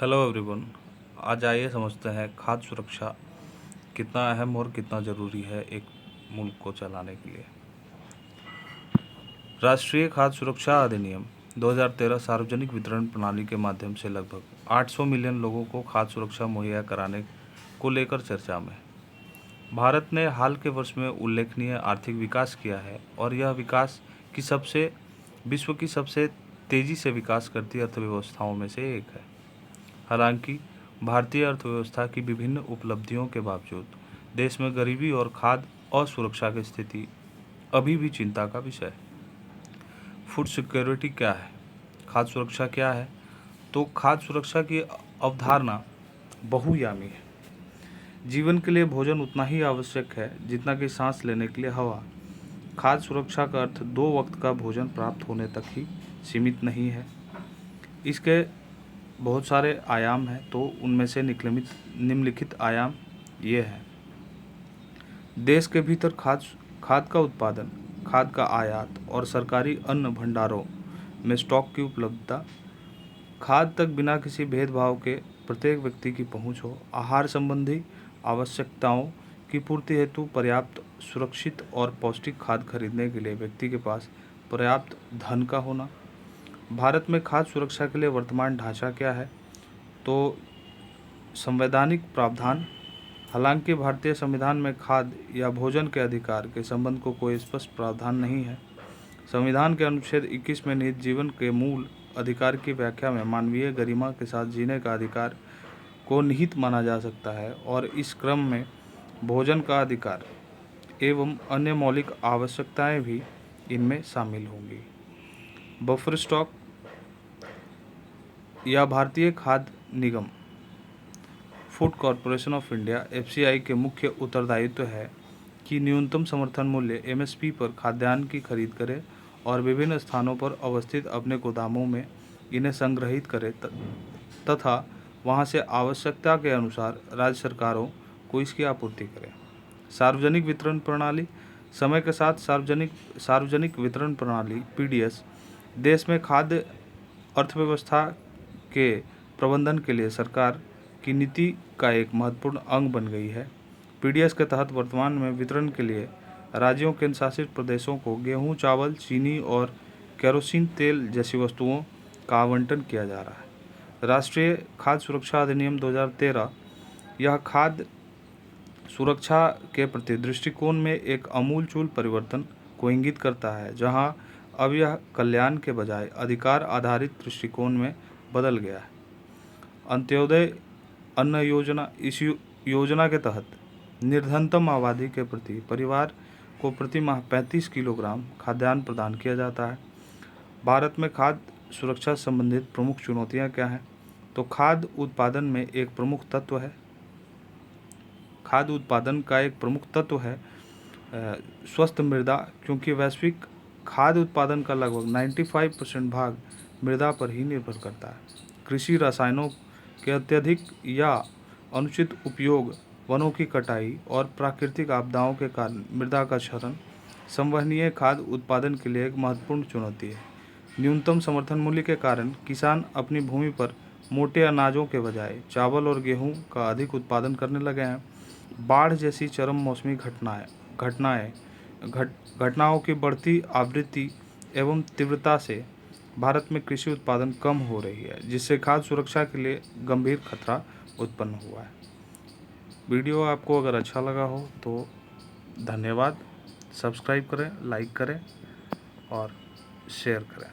Hello everyone. आज आइए समझते हैं खाद्य सुरक्षा कितना अहम और कितना ज़रूरी है एक मुल्क को चलाने के लिए। राष्ट्रीय खाद्य सुरक्षा अधिनियम 2013 सार्वजनिक वितरण प्रणाली के माध्यम से लगभग 800 मिलियन लोगों को खाद्य सुरक्षा मुहैया कराने को लेकर चर्चा में। भारत ने हाल के वर्ष में उल्लेखनीय आर्थिक विकास किया है और यह विश्व की सबसे तेज़ी से विकास करती अर्थव्यवस्थाओं में से एक है। हालांकि भारतीय अर्थव्यवस्था की विभिन्न उपलब्धियों के बावजूद देश में गरीबी और खाद्य असुरक्षा की स्थिति अभी भी चिंता का विषय है। फूड सिक्योरिटी क्या है? खाद्य सुरक्षा क्या है? तो खाद्य सुरक्षा की अवधारणा बहुआयामी है। जीवन के लिए भोजन उतना ही आवश्यक है जितना कि सांस लेने के लिए हवा। खाद्य सुरक्षा का अर्थ 2 वक्त का भोजन प्राप्त होने तक ही सीमित नहीं है। इसके बहुत सारे आयाम हैं, तो उनमें से निम्नलिखित आयाम ये है। देश के भीतर खाद्य का उत्पादन, खाद्य का आयात और सरकारी अन्न भंडारों में स्टॉक की उपलब्धता, खाद्य तक बिना किसी भेदभाव के प्रत्येक व्यक्ति की पहुंच हो, आहार संबंधी आवश्यकताओं की पूर्ति हेतु पर्याप्त, सुरक्षित और पौष्टिक खाद्य खरीदने के लिए व्यक्ति के पास पर्याप्त धन का होना। भारत में खाद्य सुरक्षा के लिए वर्तमान ढांचा क्या है? तो संवैधानिक प्रावधान। हालांकि भारतीय संविधान में खाद्य या भोजन के अधिकार के संबंध को कोई स्पष्ट प्रावधान नहीं है। संविधान के अनुच्छेद 21 में निहित जीवन के मूल अधिकार की व्याख्या में मानवीय गरिमा के साथ जीने का अधिकार को निहित माना जा सकता है और इस क्रम में भोजन का अधिकार एवं अन्य मौलिक आवश्यकताएं भी इनमें शामिल होंगी। बफर स्टॉक या भारतीय खाद्य निगम, food corporation of India (FCI) के मुख्य उत्तरदायित्व है कि न्यूनतम समर्थन मूल्य MSP पर खाद्यान्न की खरीद करे और विभिन्न स्थानों पर अवस्थित अपने गोदामों में इन्हें संग्रहित करे तथा वहां से आवश्यकता के अनुसार राज्य सरकारों को इसकी आपूर्ति करे। सार्वजनिक वितरण प्रणाली। समय के साथ सार्वजनिक वितरण प्रणाली PDS देश में खाद्य अर्थव्यवस्था के प्रबंधन के लिए सरकार की नीति का एक महत्वपूर्ण अंग बन गई है। PDS के तहत वर्तमान में वितरण के लिए राज्यों केंद्र शासित प्रदेशों को गेहूं, चावल, चीनी और केरोसिन तेल जैसी वस्तुओं का आवंटन किया जा रहा है। राष्ट्रीय खाद्य सुरक्षा अधिनियम 2013 यह खाद्य सुरक्षा के प्रति दृष्टिकोण में एक आमूलचूल परिवर्तन को इंगित करता है, जहां अब यह कल्याण के बजाय अधिकार आधारित दृष्टिकोण में बदल गया है। अंत्योदय अन्न योजना। इस योजना के तहत निर्धनतम आबादी के प्रति परिवार को प्रति माह 35 किलोग्राम खाद्यान्न प्रदान किया जाता है। भारत में खाद्य सुरक्षा संबंधित प्रमुख चुनौतियां क्या हैं? तो खाद्य उत्पादन में एक प्रमुख तत्व है खाद्य उत्पादन का एक प्रमुख तत्व है स्वस्थ मृदा, क्योंकि वैश्विक खाद्य उत्पादन का लगभग 95% भाग मृदा पर ही निर्भर करता है। कृषि रसायनों के अत्यधिक या अनुचित उपयोग, वनों की कटाई और प्राकृतिक आपदाओं के कारण मृदा का क्षरण संवहनीय खाद्य उत्पादन के लिए एक महत्वपूर्ण चुनौती है। न्यूनतम समर्थन मूल्य के कारण किसान अपनी भूमि पर मोटे अनाजों के बजाय चावल और गेहूं का अधिक उत्पादन करने लगे हैं। बाढ़ जैसी चरम मौसमी घटनाओं की बढ़ती आवृत्ति एवं तीव्रता से भारत में कृषि उत्पादन कम हो रही है, जिससे खाद्य सुरक्षा के लिए गंभीर खतरा उत्पन्न हुआ है। वीडियो आपको अगर अच्छा लगा हो तो धन्यवाद। सब्सक्राइब करें, लाइक करें और शेयर करें।